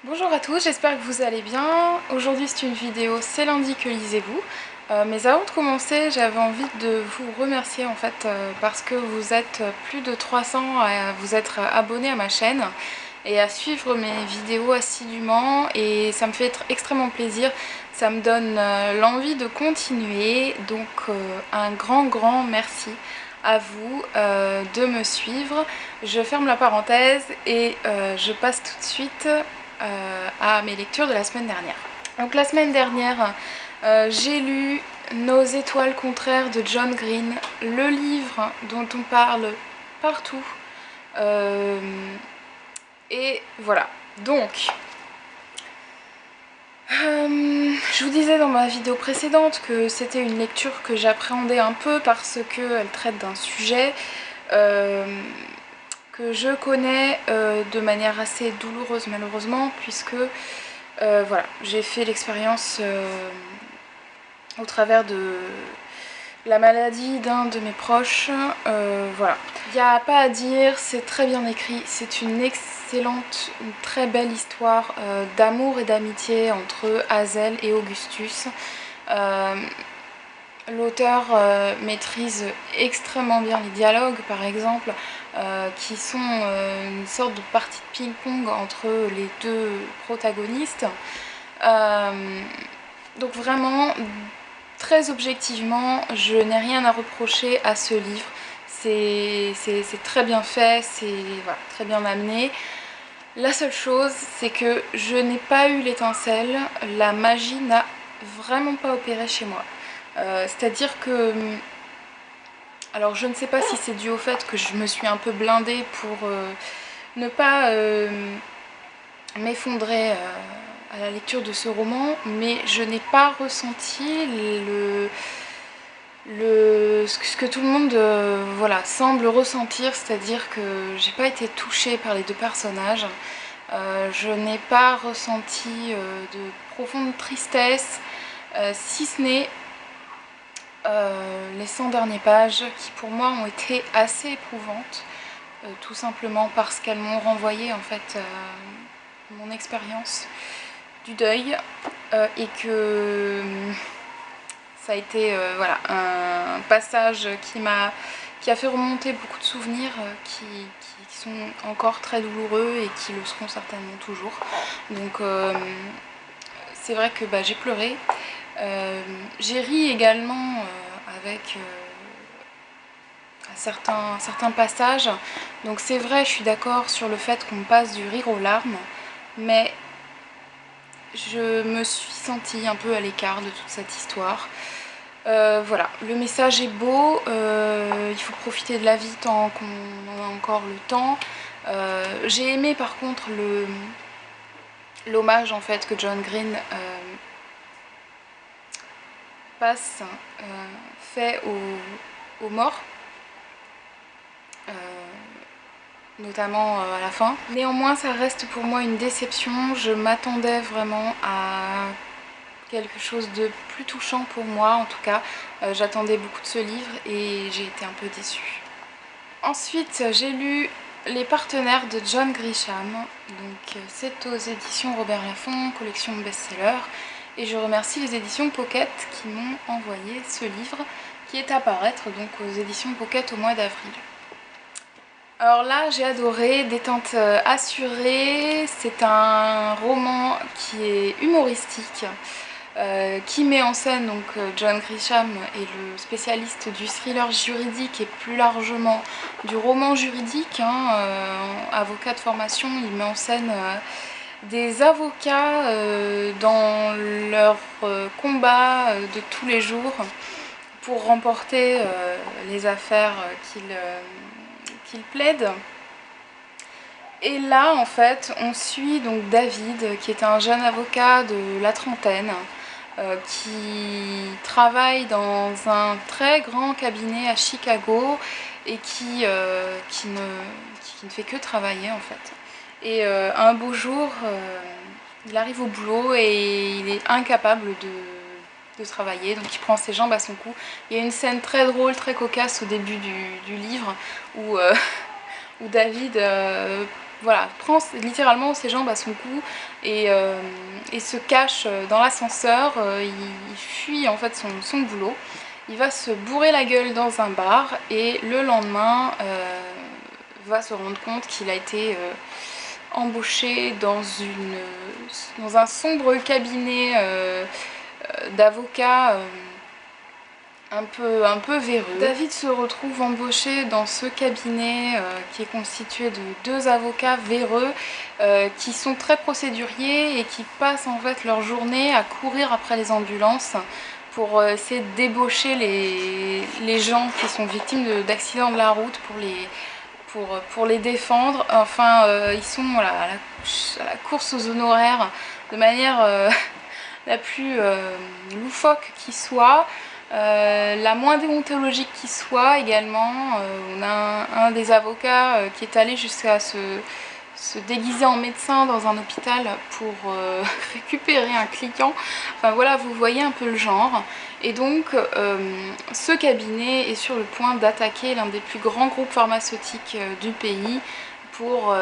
Bonjour à tous, j'espère que vous allez bien. Aujourd'hui c'est une vidéo C'est lundi que lisez-vous. Mais avant de commencer, j'avais envie de vous remercier en fait parce que vous êtes plus de 300 à vous être abonnés à ma chaîne et à suivre mes vidéos assidûment, et ça me fait extrêmement plaisir. Ça me donne l'envie de continuer, donc un grand merci à vous de me suivre. Je ferme la parenthèse et je passe tout de suite à mes lectures de la semaine dernière. Donc la semaine dernière, j'ai lu Nos étoiles contraires de John Green, le livre dont on parle partout. Et voilà. Donc, je vous disais dans ma vidéo précédente que c'était une lecture que j'appréhendais un peu parce qu'elle traite d'un sujet que je connais de manière assez douloureuse malheureusement, puisque voilà, j'ai fait l'expérience au travers de la maladie d'un de mes proches. Voilà, il n'y a pas à dire, c'est très bien écrit, c'est une excellente, une très belle histoire d'amour et d'amitié entre Hazel et Augustus. L'auteur maîtrise extrêmement bien les dialogues, par exemple, qui sont une sorte de partie de ping-pong entre les deux protagonistes. Donc vraiment, très objectivement, je n'ai rien à reprocher à ce livre. C'est très bien fait, c'est voilà, très bien amené. La seule chose, c'est que je n'ai pas eu l'étincelle, la magie n'a vraiment pas opéré chez moi. C'est-à-dire que, alors je ne sais pas si c'est dû au fait que je me suis un peu blindée pour ne pas m'effondrer à la lecture de ce roman, mais je n'ai pas ressenti ce que tout le monde voilà, semble ressentir, c'est-à-dire que j'ai pas été touchée par les deux personnages. Je n'ai pas ressenti de profonde tristesse, si ce n'est les 100 dernières pages qui pour moi ont été assez éprouvantes, tout simplement parce qu'elles m'ont renvoyé en fait mon expérience du deuil, et que ça a été voilà, un passage qui a fait remonter beaucoup de souvenirs qui sont encore très douloureux et qui le seront certainement toujours. Donc c'est vrai que j'ai pleuré. J'ai ri également avec certains passages. Donc c'est vrai, je suis d'accord sur le fait qu'on passe du rire aux larmes, mais je me suis sentie un peu à l'écart de toute cette histoire. Voilà, le message est beau, il faut profiter de la vie tant qu'on en a encore le temps. J'ai aimé par contre l'hommage en fait que John Green fait aux morts, notamment à la fin. Néanmoins, ça reste pour moi une déception. Je m'attendais vraiment à quelque chose de plus touchant pour moi, en tout cas. J'attendais beaucoup de ce livre et j'ai été un peu déçue. Ensuite, j'ai lu Les partenaires de John Grisham. Donc c'est aux éditions Robert Laffont, collection best-seller. Et je remercie les éditions Pocket qui m'ont envoyé ce livre qui est à paraître donc aux éditions Pocket au mois d'avril. Alors là, j'ai adoré, détente assurée. C'est un roman qui est humoristique, qui met en scène donc John Grisham est le spécialiste du thriller juridique et plus largement du roman juridique, avocat de formation. Il met en scène des avocats dans leur combat de tous les jours pour remporter les affaires qu'ils plaident. Et là en fait on suit donc David, qui est un jeune avocat de la trentaine, qui travaille dans un très grand cabinet à Chicago et qui ne fait que travailler en fait. Et un beau jour, il arrive au boulot et il est incapable de travailler, donc il prend ses jambes à son cou. Il y a une scène très drôle, très cocasse au début du livre où David voilà, prend littéralement ses jambes à son cou et se cache dans l'ascenseur. Il fuit en fait son boulot. Il va se bourrer la gueule dans un bar et le lendemain va se rendre compte qu'il a été embauché dans un sombre cabinet d'avocats un peu véreux. David se retrouve embauché dans ce cabinet qui est constitué de 2 avocats véreux qui sont très procéduriers et qui passent en fait leur journée à courir après les ambulances pour essayer de débaucher les gens qui sont victimes d'accidents de la route pour les défendre. Enfin, ils sont voilà, à la course aux honoraires de manière la plus loufoque qui soit, la moins déontologique qui soit également. On a un des avocats qui est allé jusqu'à se déguiser en médecin dans un hôpital pour récupérer un client. Enfin voilà, vous voyez un peu le genre. Et donc ce cabinet est sur le point d'attaquer l'un des plus grands groupes pharmaceutiques du pays pour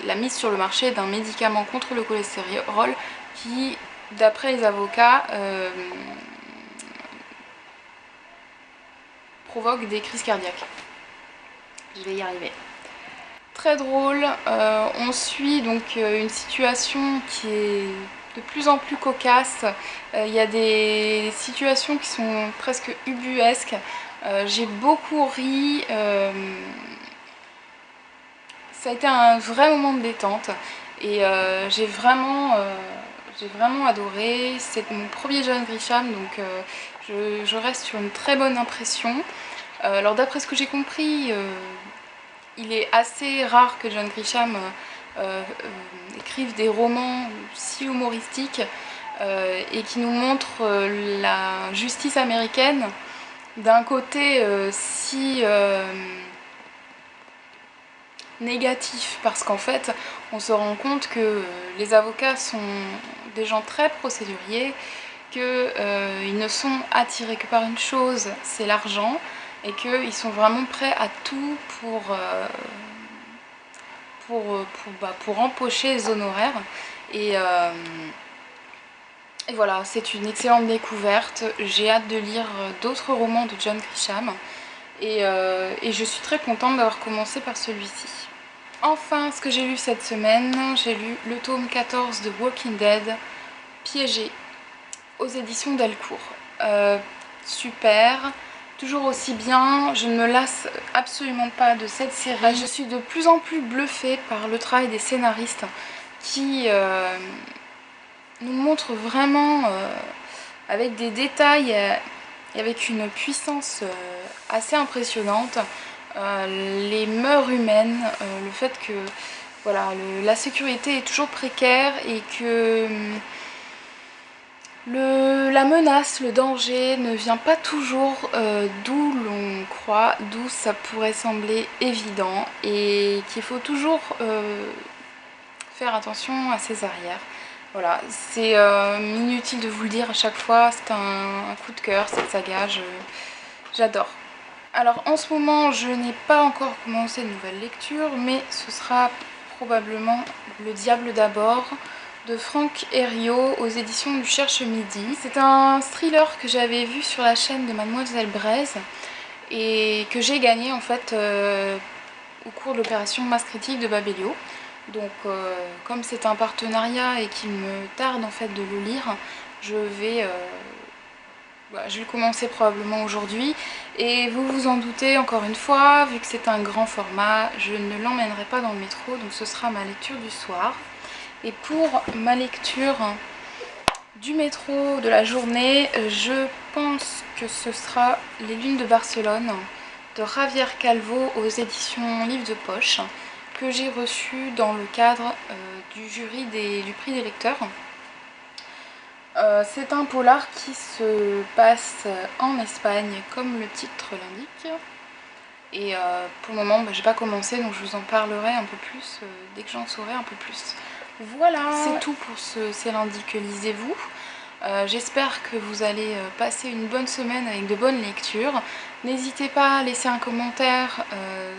la mise sur le marché d'un médicament contre le cholestérol qui, d'après les avocats, provoque des crises cardiaques. Je vais y arriver. Très drôle, on suit donc une situation qui est de plus en plus cocasse. Il y a des situations qui sont presque ubuesques. J'ai beaucoup ri. Ça a été un vrai moment de détente et j'ai vraiment adoré. C'est mon premier John Grisham, donc je reste sur une très bonne impression. Alors d'après ce que j'ai compris, il est assez rare que John Grisham écrive des romans si humoristiques et qui nous montrent la justice américaine d'un côté si négatif, parce qu'en fait on se rend compte que les avocats sont des gens très procéduriers, qu'ils ne sont attirés que par une chose, c'est l'argent, et qu'ils sont vraiment prêts à tout pour empocher les honoraires. Et voilà, c'est une excellente découverte. J'ai hâte de lire d'autres romans de John Grisham et je suis très contente d'avoir commencé par celui-ci. Enfin, ce que j'ai lu cette semaine, j'ai lu le tome 14 de Walking Dead, Piégé, aux éditions Delcourt. Super, toujours aussi bien, je ne me lasse absolument pas de cette série. Je suis de plus en plus bluffée par le travail des scénaristes qui nous montrent vraiment avec des détails et avec une puissance assez impressionnante les mœurs humaines, le fait que voilà, la sécurité est toujours précaire et que la menace, le danger ne vient pas toujours d'où l'on croit, d'où ça pourrait sembler évident, et qu'il faut toujours faire attention à ses arrières. Voilà, c'est inutile de vous le dire à chaque fois, c'est un coup de cœur cette saga, j'adore. Alors en ce moment je n'ai pas encore commencé de nouvelles lectures, mais ce sera probablement Le Diable d'abord de Franck Herriot aux éditions du Cherche Midi. C'est un thriller que j'avais vu sur la chaîne de Mademoiselle Braise et que j'ai gagné en fait au cours de l'opération Masse Critique de Babelio. Donc comme c'est un partenariat et qu'il me tarde en fait de le lire, je vais le commencer probablement aujourd'hui, et vous vous en doutez encore une fois, vu que c'est un grand format, je ne l'emmènerai pas dans le métro, donc ce sera ma lecture du soir. Et pour ma lecture du métro de la journée, je pense que ce sera Les Lunes de Barcelone de Javier Calvo aux éditions Livre de Poche, que j'ai reçu dans le cadre du jury du prix des lecteurs. C'est un polar qui se passe en Espagne comme le titre l'indique, et pour le moment j'ai pas commencé, donc je vous en parlerai un peu plus dès que j'en saurai un peu plus. Voilà, c'est tout pour ce C'est lundi que lisez-vous. J'espère que vous allez passer une bonne semaine avec de bonnes lectures. N'hésitez pas à laisser un commentaire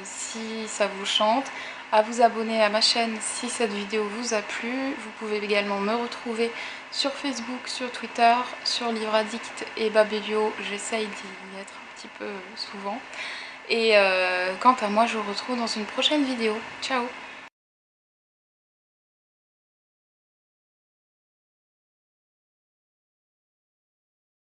si ça vous chante, à vous abonner à ma chaîne si cette vidéo vous a plu. Vous pouvez également me retrouver sur Facebook, sur Twitter, sur Livre Addict et Babelio. J'essaye d'y être un petit peu souvent. Et quant à moi, je vous retrouve dans une prochaine vidéo. Ciao!